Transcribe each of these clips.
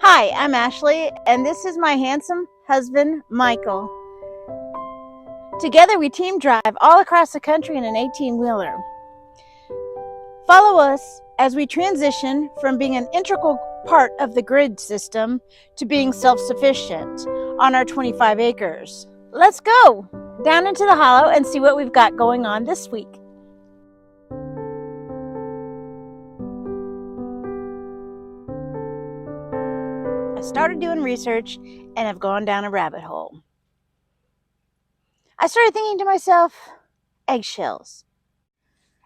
Hi, I'm Ashley, and this is my handsome husband, Michael. Together, we team drive all across the country in an 18-wheeler. Follow us as we transition from being an integral part of the grid system to being self-sufficient on our 25 acres. Let's go down into the hollow and see what we've got going on this week. I started doing research and have gone down a rabbit hole. I started thinking to myself, eggshells.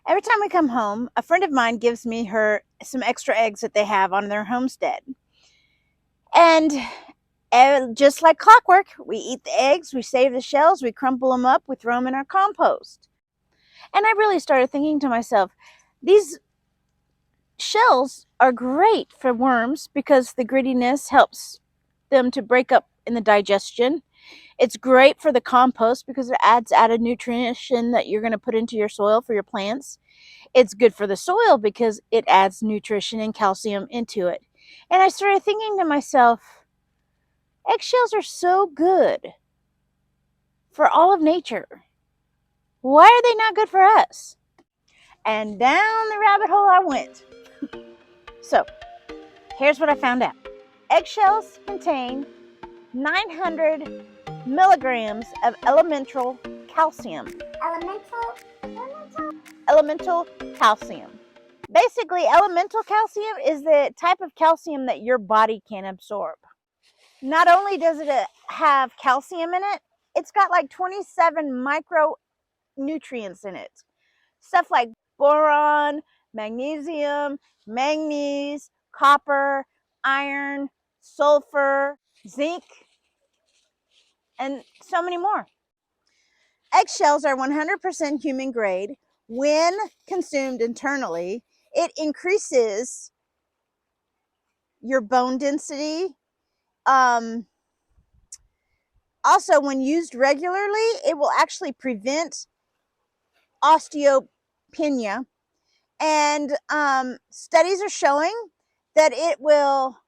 Every time we come home, a friend of mine gives me some extra eggs that they have on their homestead. And just like clockwork, we eat the eggs, we save the shells, we crumple them up, we throw them in our compost. And I really started thinking to myself, these shells are great for worms because the grittiness helps them to break up in the digestion. It's great for the compost because it adds added nutrition that you're going to put into your soil for your plants. It's good for the soil because it adds nutrition and calcium into it. And I started thinking to myself, eggshells are so good for all of nature. Why are they not good for us? And down the rabbit hole I went. So, here's what I found out. Eggshells contain 900 milligrams of elemental calcium. Elemental calcium. Basically, elemental calcium is the type of calcium that your body can absorb. Not only does it have calcium in it, it's got like 27 micronutrients in it. Stuff like boron, magnesium, manganese, copper, iron, sulfur, zinc, and so many more. Eggshells are 100% human grade. When consumed internally, it increases your bone density. Also, when used regularly, it will actually prevent osteopenia. And studies are showing that it will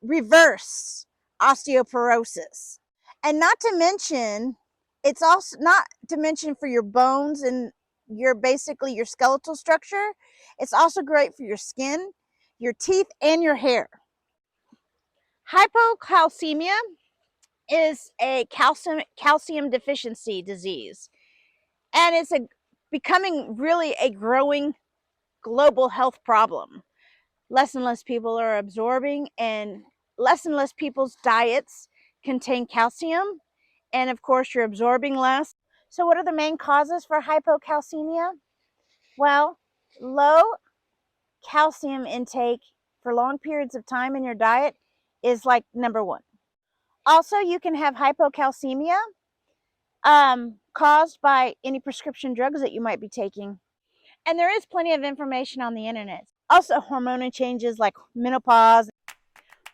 reverse osteoporosis. And not to mention, it's also not to mention for your bones and basically your skeletal structure. It's also great for your skin, your teeth, and your hair. Hypocalcemia is a calcium deficiency disease, and it's becoming really a growing global health problem. Less and less people are absorbing, and less people's diets contain calcium, and of course you're absorbing less. So what are the main causes for hypocalcemia? Well, low calcium intake for long periods of time in your diet is like number one. Also, you can have hypocalcemia caused by any prescription drugs that you might be taking. And there is plenty of information on the internet. Also, hormonal changes like menopause.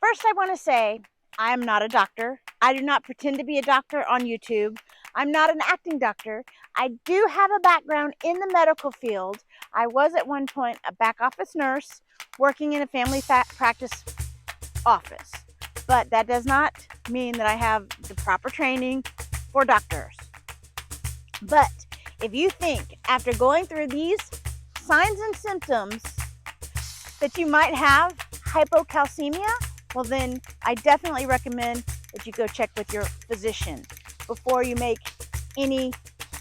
First, I want to say I am not a doctor. I do not pretend to be a doctor on YouTube. I'm not an acting doctor. I do have a background in the medical field. I was at one point a back office nurse working in a family practice office. But that does not mean that I have the proper training for doctors. But if you think after going through these signs and symptoms that you might have hypocalcemia, well then I definitely recommend that you go check with your physician before you make any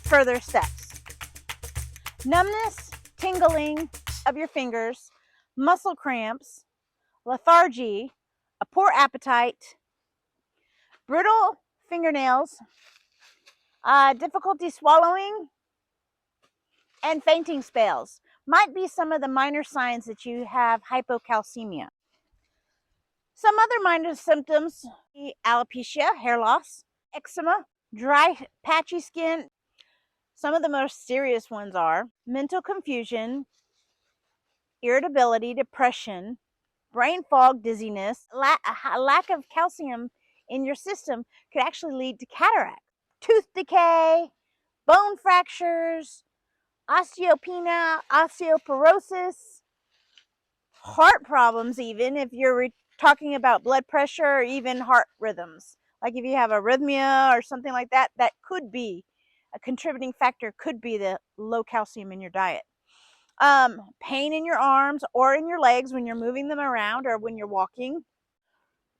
further steps. Numbness, tingling of your fingers, muscle cramps, lethargy, a poor appetite, brittle fingernails, difficulty swallowing, and fainting spells might be some of the minor signs that you have hypocalcemia. Some other minor symptoms: alopecia, hair loss, eczema, dry, patchy skin. Some of the most serious ones are mental confusion, irritability, depression, brain fog, dizziness. A lack of calcium in your system could actually lead to cataract, tooth decay, bone fractures, osteopenia, osteoporosis, heart problems even if you're talking about blood pressure or even heart rhythms. Like if you have arrhythmia or something like that, that could be a contributing factor, could be the low calcium in your diet. Pain in your arms or in your legs when you're moving them around or when you're walking.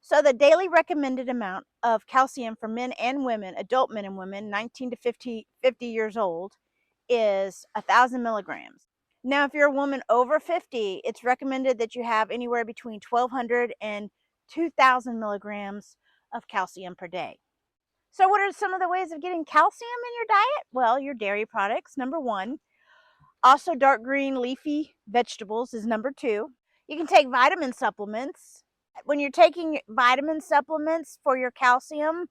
So the daily recommended amount of calcium for men and women, adult men and women, 19 to 50 years old, is 1,000 milligrams. Now, if you're a woman over 50, it's recommended that you have anywhere between 1,200 and 2,000 milligrams of calcium per day. So what are some of the ways of getting calcium in your diet? Well, your dairy products, number one. Also, dark green leafy vegetables is number two. You can take vitamin supplements. When you're taking vitamin supplements for your calcium,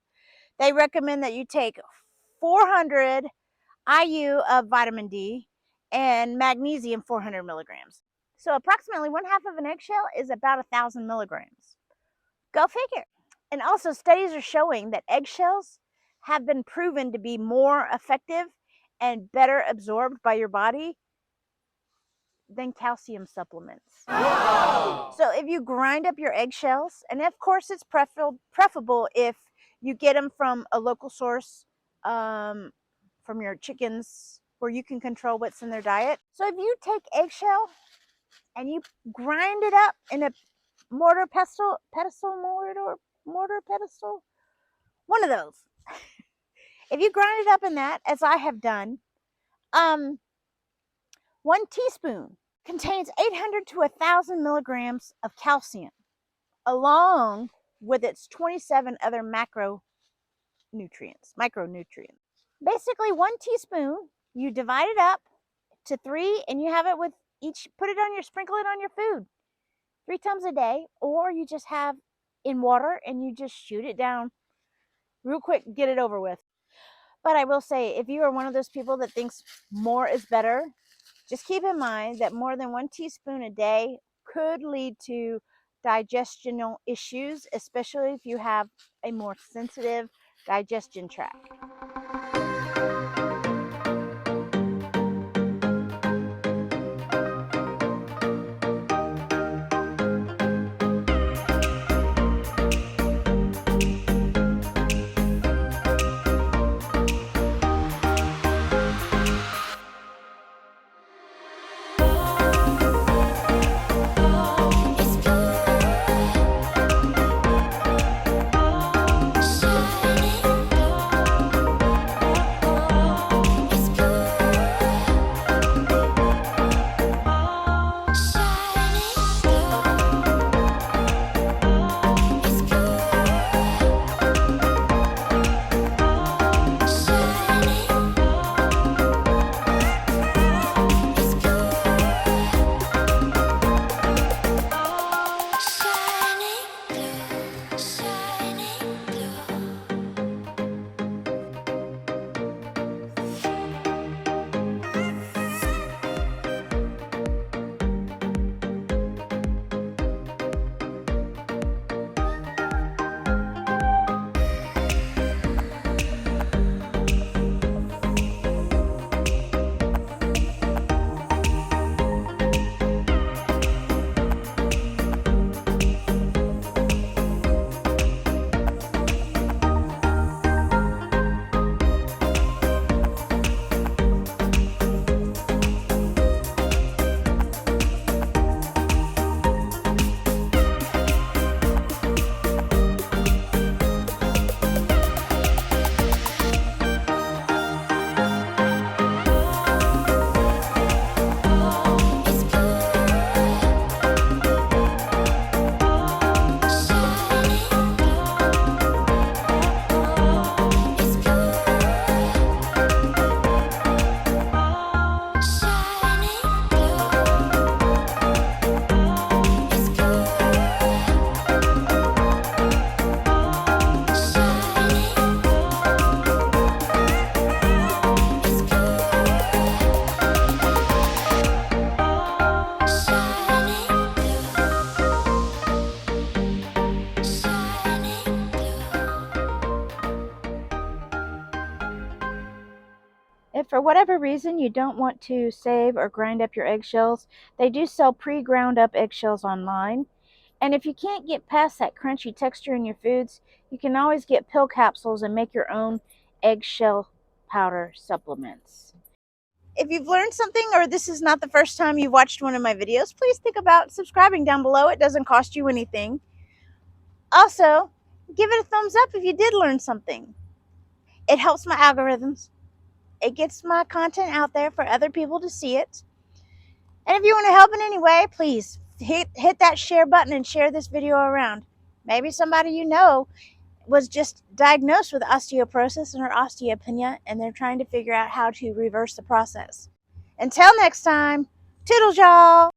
they recommend that you take 400 IU of vitamin D and magnesium 400 milligrams. So approximately one half of an eggshell is about 1,000 milligrams. Go figure. And also studies are showing that eggshells have been proven to be more effective and better absorbed by your body than calcium supplements. Whoa! So if you grind up your eggshells, and of course it's preferable if you get them from a local source, from your chickens, where you can control what's in their diet. So if you take eggshell and you grind it up in a mortar pestle, one of those. If you grind it up in that, as I have done, 1 teaspoon contains 800 to 1,000 milligrams of calcium, along with its 27 other micronutrients. Basically, 1 teaspoon, you divide it up to 3, and you have it with each, sprinkle it on your food 3 times a day, or you just have in water and you just shoot it down real quick, get it over with. But I will say, if you are one of those people that thinks more is better, just keep in mind that more than 1 teaspoon a day could lead to digestional issues, especially if you have a more sensitive digestion tract. If for whatever reason you don't want to save or grind up your eggshells, they do sell pre-ground up eggshells online, And if you can't get past that crunchy texture in your foods, you can always get pill capsules and make your own eggshell powder supplements. If you've learned something or this is not the first time you've watched one of my videos, please think about subscribing down below. It doesn't cost you anything. Also, give it a thumbs up if you did learn something. It helps my algorithms. It gets my content out there for other people to see it. And if you want to help in any way, please hit that share button and share this video around. Maybe somebody you know was just diagnosed with osteoporosis or osteopenia, and they're trying to figure out how to reverse the process. Until next time, toodles, y'all!